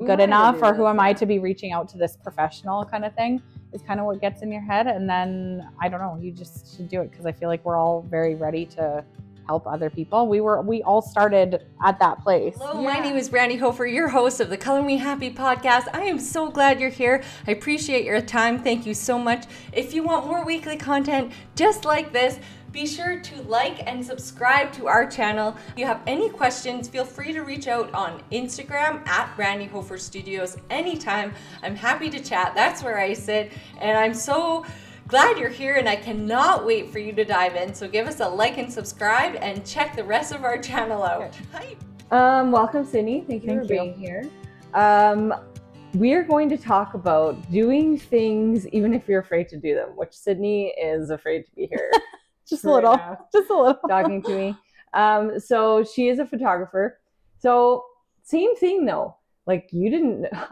good enough, or who am I to be reaching out to this professional kind of thing is kind of what gets in your head. And then, I don't know, you just should do it, because I feel like we're all very ready to help other people. We all started at that place. Hello, my name is Brandi Hofer, your host of the Color Me Happy podcast. I am so glad you're here. I appreciate your time. Thank you so much. If you want more weekly content just like this, be sure to like and subscribe to our channel. If you have any questions, feel free to reach out on Instagram at Brandi Hofer Studios anytime. I'm happy to chat. That's where I sit. And I'm so glad you're here, and I cannot wait for you to dive in. So give us a like and subscribe, and check the rest of our channel out. Hi. Welcome, Sydney. Thank you for being here. We are going to talk about doing things even if you're afraid to do them, which Sydney is afraid to be here. Just a little, talking to me. So she is a photographer. So same thing though. Like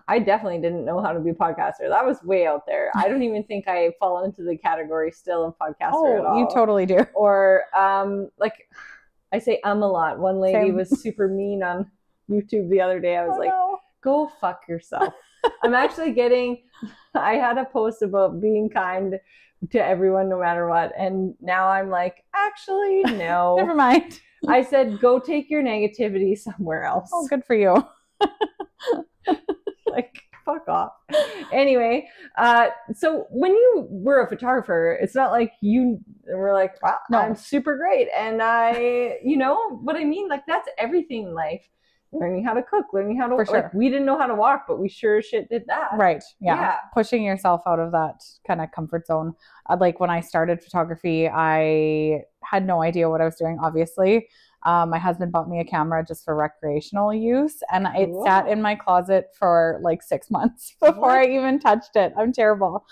I definitely didn't know how to be a podcaster. That was way out there. I don't even think I fall into the category still of podcaster at all. You totally do. Or like I say a lot. One lady was super mean on YouTube the other day. I was go fuck yourself. I'm actually I had a post about being kind to everyone no matter what, and now I'm like, actually no. Never mind. I said, go take your negativity somewhere else. Oh, good for you. Like, fuck off. Anyway, so when you were a photographer, it's not like you were like, wow, no, I'm super great, and you know what I mean? Like, that's everything in life. Learning how to cook, learning how to like, we didn't know how to walk, but we sure as shit did that. Right. Yeah. Pushing yourself out of that kind of comfort zone. Like when I started photography, I had no idea what I was doing, obviously. My husband bought me a camera just for recreational use, and it sat in my closet for like 6 months before I even touched it. I'm terrible.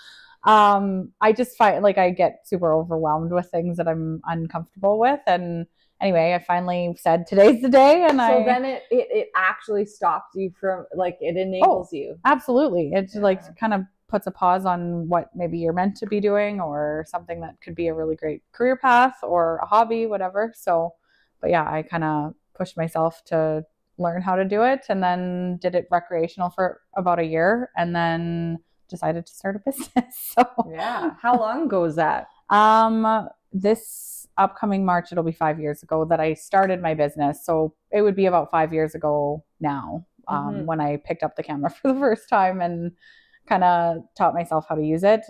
I just find like I get super overwhelmed with things that I'm uncomfortable with, and anyway, I finally said today's the day, and then it actually stops you from, like, it enables you. Absolutely. It like kind of puts a pause on what maybe you're meant to be doing, or something that could be a really great career path or a hobby, whatever. So, but yeah, I kind of pushed myself to learn how to do it, and then did it recreational for about a year, and then decided to start a business. So yeah. How long ago was that? This upcoming March, it'll be 5 years ago that I started my business. So it would be about 5 years ago now, when I picked up the camera for the first time and kind of taught myself how to use it,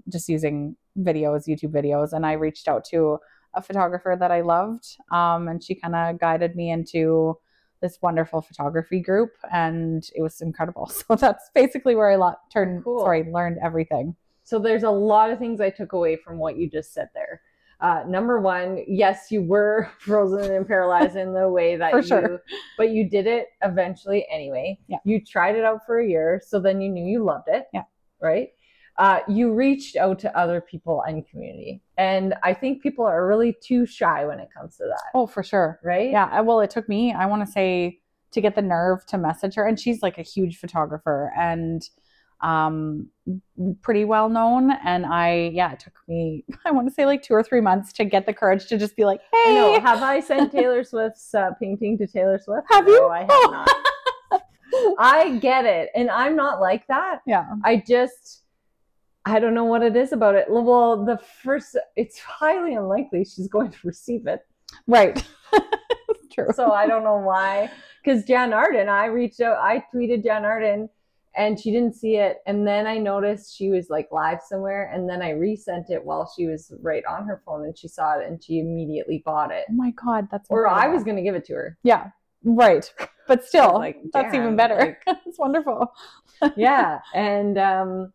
just using YouTube videos. And I reached out to a photographer that I loved, and she kind of guided me into this wonderful photography group, and it was incredible. So that's basically where I learned everything. So there's a lot of things I took away from what you just said there. Number one, yes, you were frozen and paralyzed in the way that but you did it eventually anyway. Yeah. You tried it out for a year, so then you knew you loved it. Yeah. Right? You reached out to other people and community. And I think people are really too shy when it comes to that. Oh, for sure. Right? Yeah. Well, it took me, I want to say, to get the nerve to message her. And she's like a huge photographer and pretty well known. And it took me, I want to say like 2 or 3 months to get the courage to just be like, hey. No, have I sent Taylor Swift's painting to Taylor Swift? Have you? No, I have not. I get it. And I'm not like that. Yeah. I don't know what it is about it. Well, it's highly unlikely she's going to receive it. Right. True. So I don't know why. Because Jan Arden, I reached out, I tweeted Jan Arden, and she didn't see it. And then I noticed she was like live somewhere. And then I resent it while she was right on her phone, and she saw it and she immediately bought it. Oh my God. That's incredible. I was going to give it to her. Yeah. Right. But still, like, that's even better. It's wonderful. Yeah. And,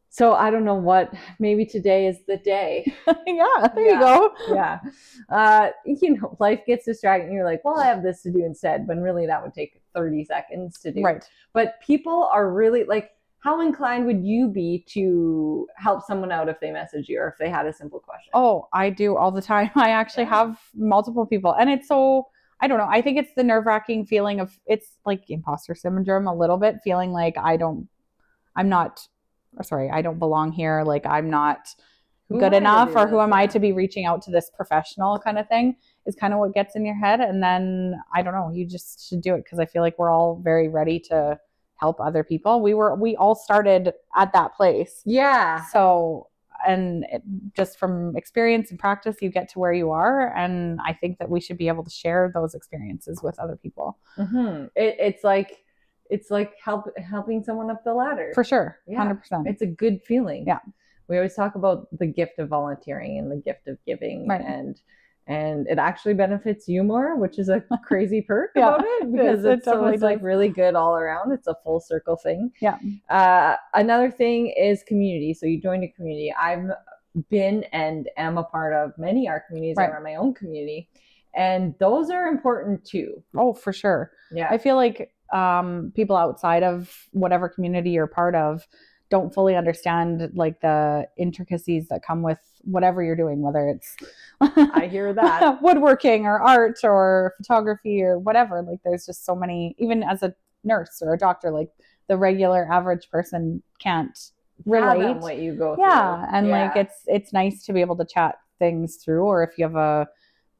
so I don't know maybe today is the day. Yeah, there you go. Yeah. Life gets distracting. You're like, well, I have this to do instead. But really that would take 30 seconds to do. Right. But people are really like, how inclined would you be to help someone out if they message you or if they had a simple question? Oh, I do all the time. I actually have multiple people. And it's so, I don't know. I think it's the nerve-wracking feeling of, it's like imposter syndrome a little bit, feeling like I don't belong here. Like I'm not good enough, or who am I to be reaching out to this professional kind of thing is kind of what gets in your head. And then, I don't know, you just should do it, because I feel like we're all very ready to help other people. We all started at that place. Yeah. So, and just from experience and practice, you get to where you are. And I think that we should be able to share those experiences with other people. Mm-hmm. It's like helping someone up the ladder. For sure. Yeah. 100%. It's a good feeling. Yeah. We always talk about the gift of volunteering and the gift of giving. Right. And it actually benefits you more, which is a crazy perk about it, because it's like really good all around. It's a full circle thing. Yeah. Another thing is community. So you joined a community. I've been and am a part of many art communities around my own community. And those are important too. Oh, for sure. Yeah. I feel like people outside of whatever community you're part of don't fully understand like the intricacies that come with whatever you're doing, whether it's I hear that woodworking or art or photography or whatever. Like there's just so many, even as a nurse or a doctor, like the regular average person can't relate what you go through. And like it's nice to be able to chat things through, or if you have a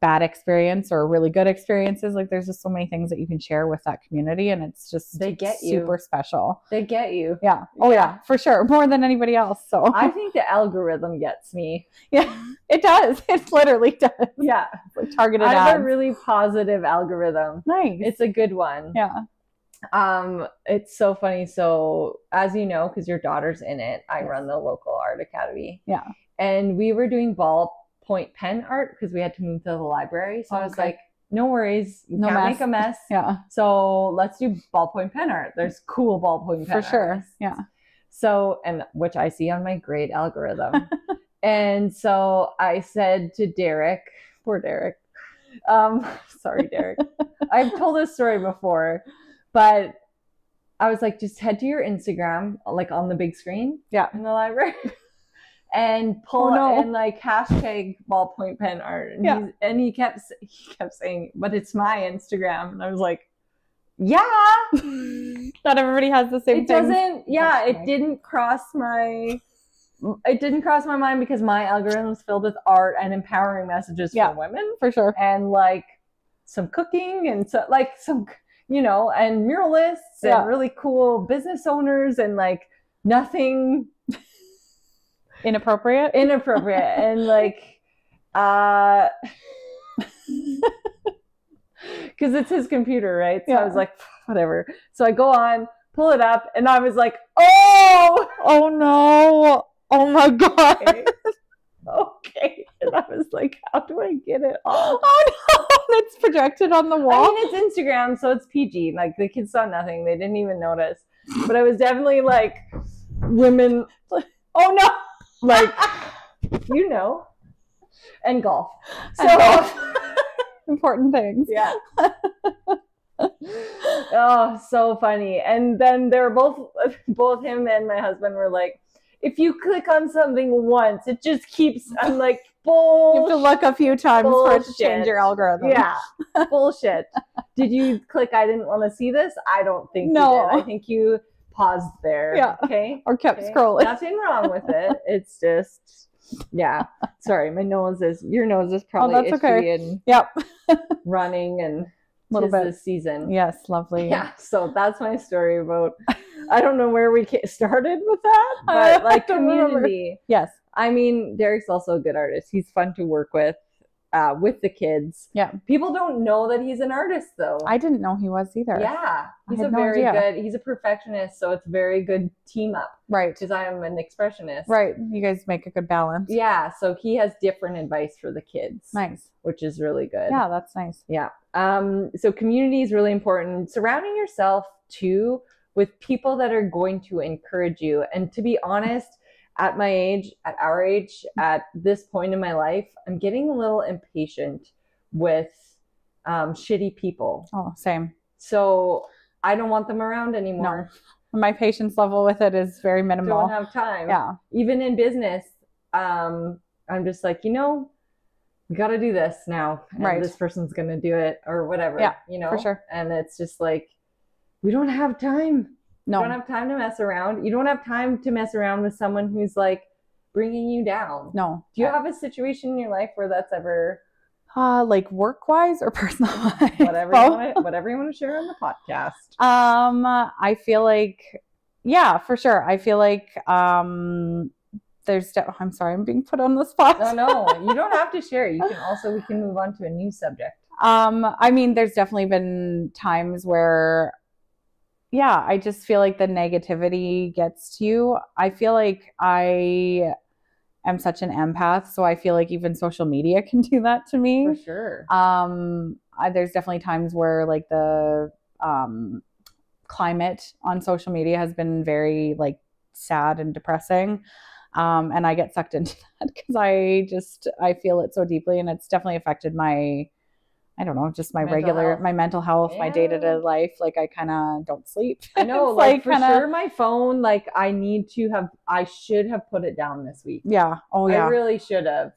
bad experience or really good experiences, like there's just so many things that you can share with that community, and it's just they get super special. They get you. Yeah. Oh yeah, for sure, more than anybody else. So I think the algorithm gets me. Yeah, it does. It literally does. Yeah, it's like targeted I have ads. a really positive algorithm. Nice. It's a good one. Yeah. It's so funny. So as you know, because your daughter's in it, I run the local art academy. Yeah. And we were doing ballpoint pen art because we had to move to the library. So I was like, no worries, you can't make a mess. Yeah. So let's do ballpoint pen art. There's cool ballpoint pen for sure. artists. Yeah. So, and which I see on my great algorithm. And so I said to Derek, poor Derek, sorry, Derek. I've told this story before, but I was like, just head to your Instagram, like on the big screen in the library, and pull and like hashtag ballpoint pen art. And he kept saying, but it's my Instagram. And I was like, yeah. Not everybody has the same thing. It didn't cross my mind because my algorithm is filled with art and empowering messages for women. For sure. And like some cooking and so like some, and muralists and really cool business owners and like nothing inappropriate and like because it's his computer, right? So I was like, whatever. So I go on, pull it up, and I was like, oh no, oh my god. Okay. And I was like, how do I get it off? Oh no, it's projected on the wall. I mean, it's Instagram, so it's PG. Like the kids saw nothing; they didn't even notice. But I was definitely like, women. Oh no, like and golf. So important things. Yeah. Oh, so funny. And then they're both him and my husband were like, if you click on something once, it just keeps. I'm like, bullshit. You have to look a few times for it to change your algorithm. Yeah, bullshit. Did you click? I didn't want to see this. I don't think you did. I think you paused there. Yeah. Okay. Or kept scrolling. Nothing wrong with it. It's just, Sorry, your nose is probably itchy and running and little bit this season. Yes, lovely. Yeah. So that's my story about. I don't know where we started with that, but like community. Yes. I mean, Derek's also a good artist. He's fun to work with the kids. Yeah. People don't know that he's an artist, though. I didn't know he was either. Yeah. He's he's a perfectionist, so it's a very good team up. Right. Because I am an expressionist. Right. You guys make a good balance. Yeah. So he has different advice for the kids. Nice. Which is really good. Yeah, that's nice. Yeah. So community is really important. Surrounding yourself, too, with people that are going to encourage you. And to be honest, at my age, at our age, at this point in my life, I'm getting a little impatient with shitty people. Oh, same. So I don't want them around anymore. No. My patience level with it is very minimal. Don't have time. Yeah. Even in business, I'm just like, we got to do this now. And this person's going to do it or whatever. Yeah, for sure. And it's just like, we don't have time. No. You don't have time to mess around. You don't have time to mess around with someone who's like bringing you down. No. Do you have a situation in your life where that's ever Like work-wise or personal-wise? Whatever you want to share on the podcast. I feel like, yeah, for sure. I feel like I'm sorry, I'm being put on the spot. No, you don't have to share. We can move on to a new subject. I mean, there's definitely been times where, yeah, I just feel like the negativity gets to you. I feel like I am such an empath, so I feel like even social media can do that to me. For sure. There's definitely times where like the climate on social media has been very like sad and depressing. And I get sucked into that because I feel it so deeply, and it's definitely affected my, I don't know, just my mental health, yeah. My day-to-day life. Like I kind of don't sleep. I know, like for sure my phone, like I should have put it down this week. Yeah. Oh yeah. I really should have.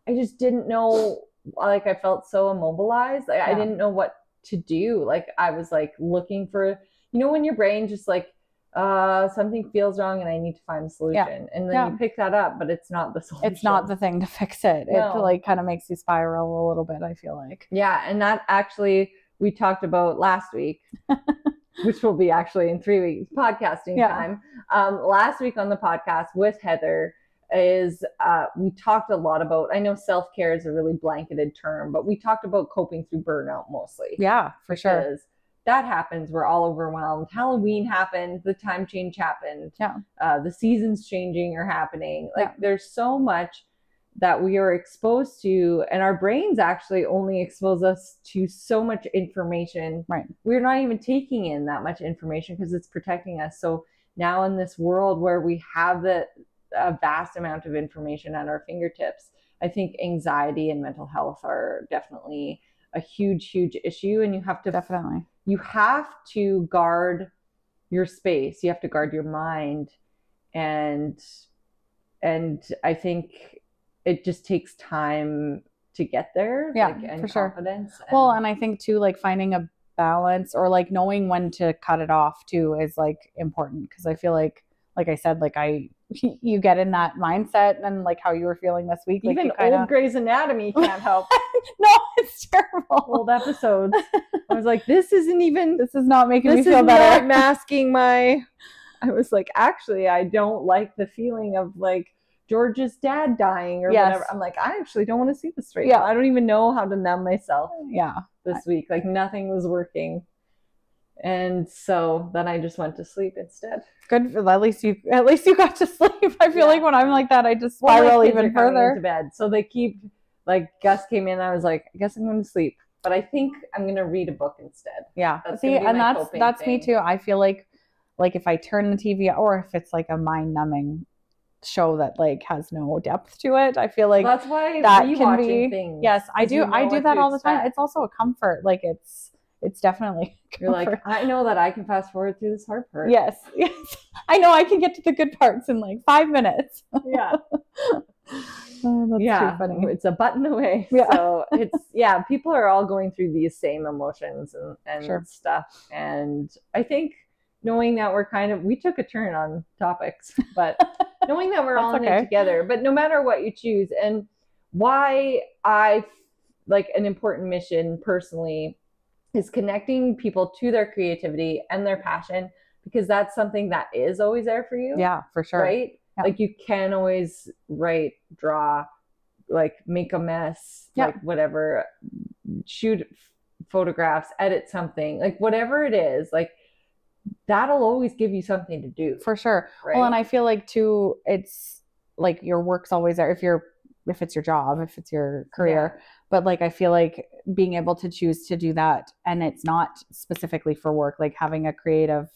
I just didn't know, like I felt so immobilized. Like, yeah. I didn't know what to do. Like I was like looking for, when your brain just like, something feels wrong and I need to find a solution. Yeah. And then you pick that up, but it's not the solution. It's not the thing to fix it. No. It like kind of makes you spiral a little bit, I feel like. Yeah. And that actually we talked about last week, which will be actually in 3 weeks podcasting time. Last week on the podcast with Heather is we talked a lot about, I know self-care is a really blanketed term, but we talked about coping through burnout mostly. Yeah, for sure. That happens. We're all overwhelmed. Halloween happened. The time change happened. Yeah. The seasons changing are happening. Like there's so much that we are exposed to, and our brains actually only expose us to so much information. Right. We're not even taking in that much information because it's protecting us. So now in this world where we have a vast amount of information at our fingertips, I think anxiety and mental health are definitely a huge, huge issue. And you have to guard your space. You have to guard your mind. And I think it just takes time to get there. Yeah, and for confidence. Sure. Well, and I think too, like finding a balance or like knowing when to cut it off too is like important. Cause I feel like I said, like you get in that mindset, and like how you were feeling this week. Even like old Grey's Anatomy can't help. No, it's terrible. Old episodes. I was like, this is not making me feel better. This is not masking I was like, actually, I don't like the feeling of like George's dad dying or whatever. I'm like, I actually don't want to see this right now. I don't even know how to numb myself. Yeah. This week, like nothing was working. And so then I just went to sleep instead. Good. At least you got to sleep. I feel like when I'm like that, I just spiral even further. Into bed. So they keep, like Gus came in. I was like, I guess I'm going to sleep, but I think I'm going to read a book instead. Yeah. See, and that's me too. I feel like if I turn the TV, or if it's like a mind numbing show that like has no depth to it, I feel like that's why that can be things. Yes, I do. I do that all the time. It's also a comfort. Like it's definitely you're like, I know that I can fast forward through this hard part. Yes. I know I can get to the good parts in like 5 minutes. Yeah. That's too funny. It's a button away. Yeah. So people are all going through these same emotions and stuff. And I think knowing that we took a turn on topics, but knowing that we're all in it together, but no matter what you choose, and why I like an important mission personally is connecting people to their creativity and their passion, because that's something that is always there for you. Yeah, for sure. Right? Yeah. Like you can always write, draw, like make a mess, like whatever, shoot photographs, edit something, like whatever it is, like that'll always give you something to do. For sure. Right? Well, and I feel like too, it's like your work's always there if it's your job, if it's your career. Yeah. But like, I feel like being able to choose to do that, and it's not specifically for work, like having a creative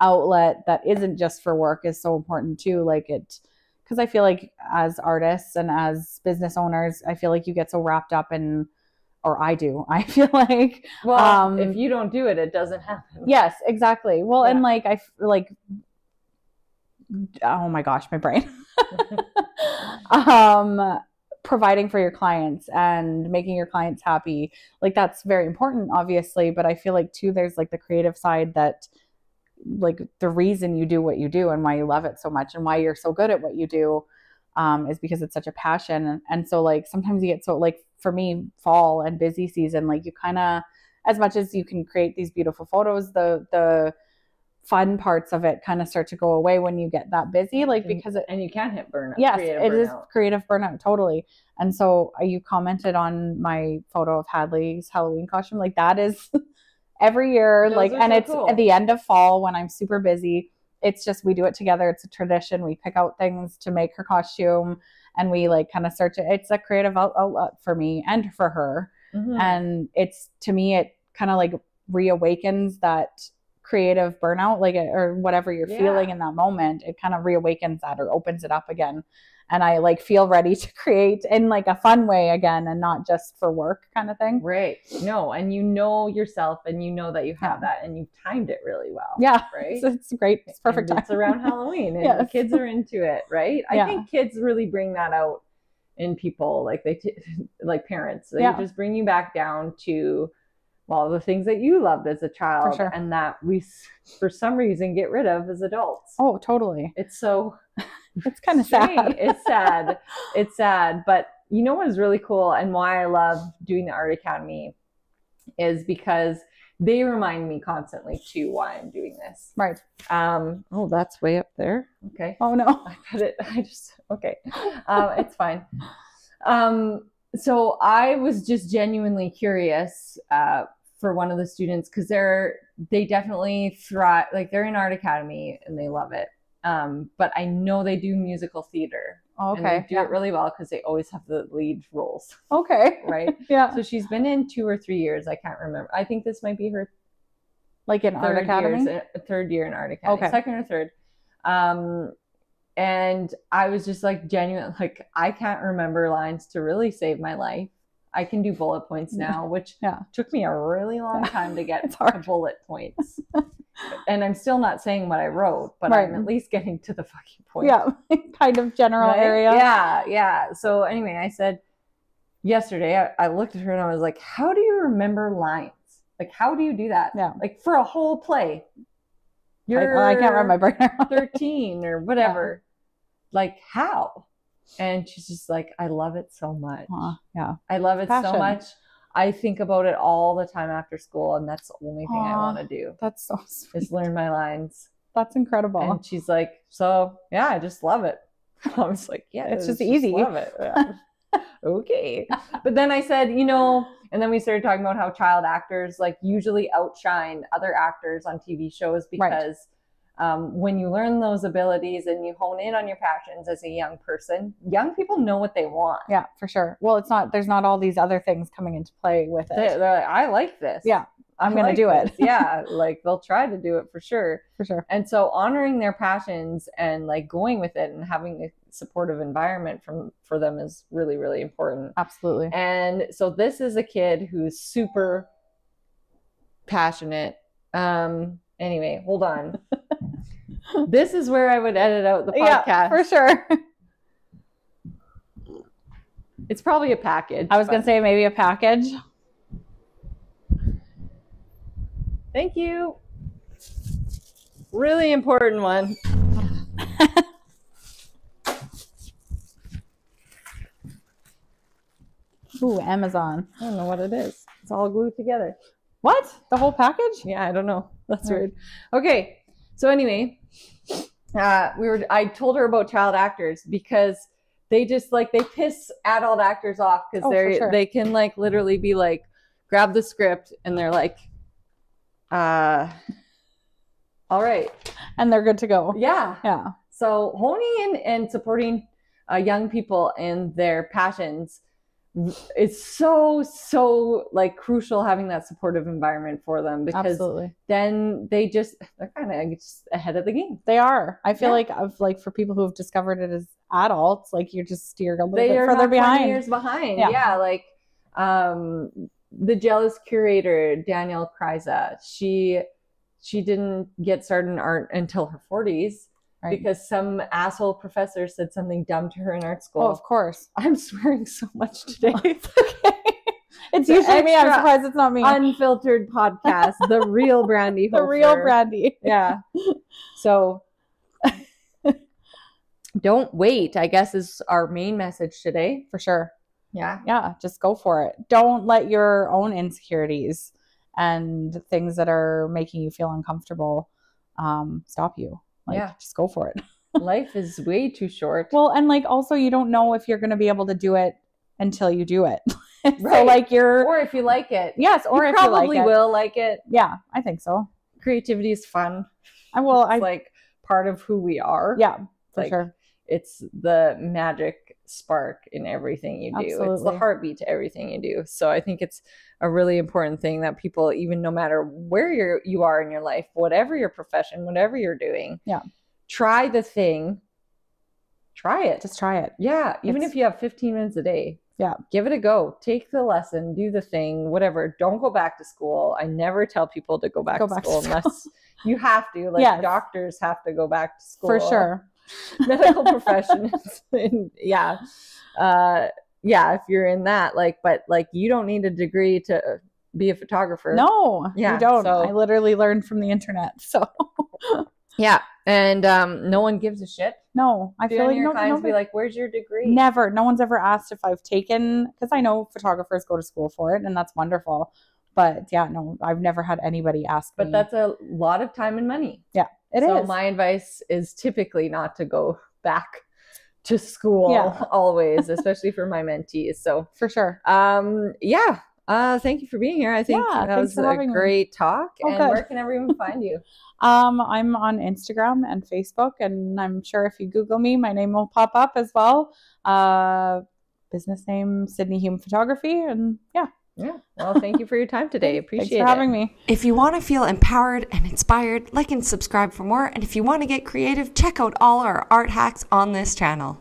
outlet that isn't just for work is so important too. Like because I feel like as artists and as business owners, I feel like you get so wrapped up in, or I do, I feel like, well, if you don't do it, it doesn't happen. Yes, exactly. Well, and like, oh my gosh, my brain. Providing for your clients and making your clients happy, like that's very important, obviously. But I feel like too, there's like the creative side that, like the reason you do what you do and why you love it so much and why you're so good at what you do. is because it's such a passion. And so like sometimes you get so like for me, fall and busy season, like you kind of, as much as you can create these beautiful photos, the fun parts of it kind of start to go away when you get that busy, like because and you can hit burnout. Yes, it is creative burnout, totally. And so you commented on my photo of Hadley's Halloween costume, like that is every year, like, and it's cool. At the end of fall when I'm super busy. It's just, we do it together. It's a tradition. We pick out things to make her costume and we like kind of search it. It's a creative outlet for me and for her. And it's, to me, it kind of like reawakens that creative burnout, like, or whatever you're feeling in that moment. It kind of reawakens that or opens it up again. And I like feel ready to create in like a fun way again and not just for work kind of thing. Right. No. And you know yourself and you know that you have that and you've timed it really well. Yeah. Right. It's great. It's perfect time. It's around Halloween and the kids are into it. Right. I think kids really bring that out in people. Like like parents, they just bring you back down to, well, the things that you loved as a child and that we, for some reason, get rid of as adults. Oh, totally. It's so... It's kind of sad. It's sad. It's sad. But you know what is really cool and why I love doing the Art Academy is because they remind me constantly too why I'm doing this. Right. Oh, that's way up there. Okay. Oh no. Okay. It's fine. So I was just genuinely curious for one of the students because they definitely thrive. Like they're in Art Academy and they love it. But I know they do musical theater. Okay. And they do it really well because they always have the lead roles. Okay. Right? Yeah. So she's been in 2 or 3 years. I can't remember. I think this might be her like in Art Academy? Third year in Art Academy. Okay. Second or third. And I was just like genuine, like I can't remember lines to really save my life. I can do bullet points now, which took me a really long time to get to bullet points. And I'm still not saying what I wrote, but I'm at least getting to the fucking point. Yeah, kind of general area. Yeah. So anyway, I said yesterday, I looked at her and I was like, how do you remember lines? Like, how do you do that? Yeah. Like for a whole play. I can't remember. 13 or whatever. Like how? And she's just like, I love it so much. Yeah. I love it so much. I think about it all the time after school, and that's the only thing I want to do. That's so sweet. Is learn my lines. That's incredible. And she's like, so yeah, I just love it. I was like, yeah, it's just easy. Love it. Yeah. Okay. But then I said, and then we started talking about how child actors like usually outshine other actors on TV shows because when you learn those abilities and you hone in on your passions as a young person, young people know what they want. Yeah, for sure. Well, there's not all these other things coming into play with it. They're like, I like this. Yeah. I'm going to do it. Yeah. Like they'll try to do it for sure. For sure. And so honoring their passions and like going with it and having a supportive environment for them is really, really important. Absolutely. And so this is a kid who's super passionate. Anyway, hold on. This is where I would edit out the podcast. Yeah, for sure. It's probably a package. I was going to say maybe a package. Thank you. Really important one. Ooh, Amazon. I don't know what it is. It's all glued together. What? The whole package? Yeah, I don't know. That's weird. Okay. So anyway, I told her about child actors because they just like, they piss adult actors off because they can like literally be like, grab the script and they're like, all right. And they're good to go. Yeah. Yeah. So honing in and supporting young people and their passions is so like crucial, having that supportive environment for them, because then they're kind of just ahead of the game. They are. I feel like for people who have discovered it as adults, like you're a little bit further behind. 20 years behind. Yeah. Like the Jealous curator, Danielle Kryza, she didn't get started in art until her 40s. Right. Because some asshole professor said something dumb to her in art school. Oh, of course. I'm swearing so much today. It's okay. It's usually me. I'm surprised it's not me. Unfiltered podcast. The real Brandi. The real Brandi. Yeah. So, don't wait, I guess, is our main message today. For sure. Yeah. Yeah. Just go for it. Don't let your own insecurities and things that are making you feel uncomfortable stop you. Like, just go for it. Life is way too short. Well, and like also you don't know if you're going to be able to do it until you do it. Right. So like or if you like it. Yes, or you if probably you like it. will like it. Yeah, I think so. Creativity is fun. It's like part of who we are. Yeah, for sure. It's the magic spark in everything you do. Absolutely. It's the heartbeat to everything you do. So I think it's a really important thing that people, even no matter where you are in your life, whatever your profession, whatever you're doing, try the thing. Try it. Just try it. Yeah. Even if you have 15 minutes a day. Yeah. Give it a go. Take the lesson, do the thing, whatever. Don't go back to school. I never tell people to go back to school unless you have to. Like doctors have to go back to school. For sure. Medical professions. Yeah, if you're in that, but you don't need a degree to be a photographer. No, you don't. So, I literally learned from the internet. So yeah, and no one gives a shit. No, I feel like your clients be like, "Where's your degree?" Never. No one's ever asked if I've taken, because I know photographers go to school for it, and that's wonderful. But yeah, no, I've never had anybody ask me. But that's a lot of time and money. Yeah, it is. So my advice is typically not to go back to school always, especially for my mentees. So for sure. Thank you for being here. I think that was a great talk. And where can everyone find you? I'm on Instagram and Facebook, and I'm sure if you Google me, my name will pop up as well. Business name, Sydney Hume Photography. And yeah. Well, thank you for your time today. Appreciate it. Thanks for having me. If you want to feel empowered and inspired, like and subscribe for more. And if you want to get creative, check out all our art hacks on this channel.